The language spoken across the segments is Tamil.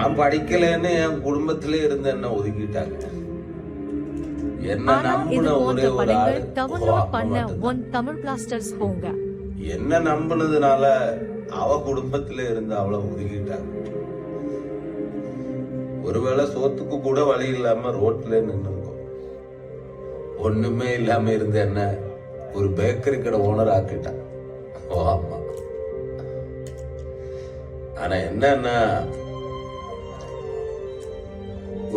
நான் படிக்கலன்னு என் குடும்பத்திலே இருந்து என்ன ஒதுக்கிட்டாங்க. என்ன நம்பின ஒரே ஒரு ஆளு என்ன நம்பினதுனால அவ குடும்பத்திலே இருந்து அவளை ஒதுக்கிட்டாங்க. ஒருவேளை சோத்துக்கு கூட வழி இல்லாம ரோட்ல நின்று இருக்கும். ஒண்ணுமே இல்லாம இருந்த என்ன ஒரு பேக்கரி கடை ஓனர் ஆக்கிட்டான். ஆமா. ஆனா என்னன்னா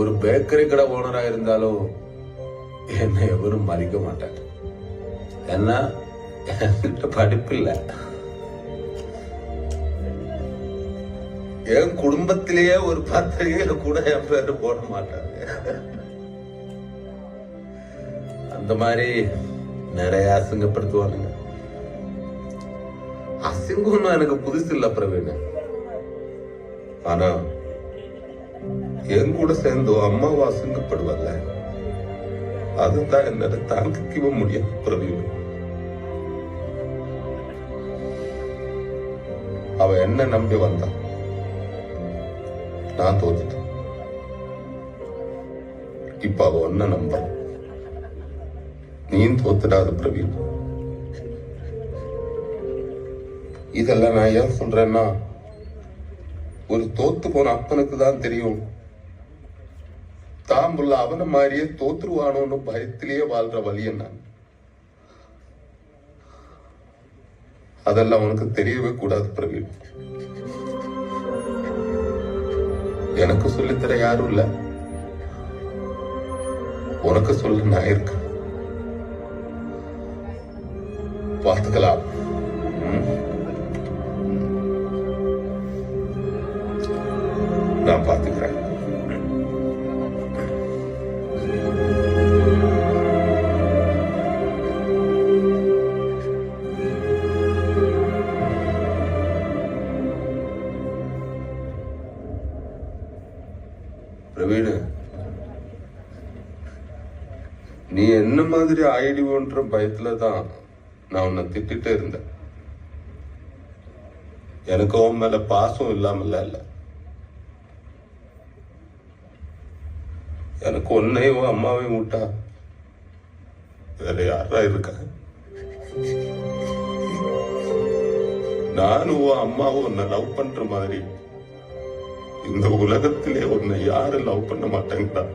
ஒரு பேக்கரி கடை ஓனரா இருந்தாலும் என்னை எவரும் மதிக்க மாட்டாங்க. ஏன்னா என்கிட்ட படிப்பு இல்லை. என் குடும்பத்திலேயே ஒரு பத்திரிகையில கூட என் பேரு போட மாட்டாங்க. அந்த மாதிரி நிறைய அசிங்கப்படுத்துவானுங்க. அசிங்கம்னு எனக்கு புதுசு இல்ல பிரவீன். ஆனா என் கூட சேர்ந்து அம்மாவை அசிங்கப்படுவல்ல, அதுதான் என்னால தாங்கிக்க முடியாது பிரவீன். அவ என்ன நம்பி வந்தான், நான் தோத்துட்டேன். இப்ப அவ ஒன்ன நம்ப, நீ தோத்துடாது பிரவீன். இதெல்லாம் நான் ஏன் சொல்றேன்னா, ஒரு தோத்து போன அப்பனுக்கு தான் தெரியும் தாம்புள்ள அவன மாதிரியே தோத்துருவானோன்னு பயத்திலேயே வாழ்ற வழி என்ன. அதெல்லாம் உனக்கு தெரியவே கூடாது பிரவீன். எனக்கு சொல்லித்தர யாரும் இல்ல, உனக்கு சொல்ல நான் இருக்கேன். பார்த்துக்கலாம். நான் பார்த்துக்கிறேன். பிரவீன், நீ என்ன மாதிரி ஆயிடுவோன்ற பயத்துலதான் நான் உன்னை திட்டிட்டே இருந்தேன். எனக்கு உன் மேல பாசம் இல்லாமல இல்ல. எனக்கு உன்னையும் அம்மாவையும் விட்டா வேற யாரா இருக்கா? நானும் அம்மாவும் உன்னை லவ் பண்ற மாதிரி இந்த உலகத்திலே உன்னை யாரும் லவ் பண்ண மாட்டேங்கடா.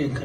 என்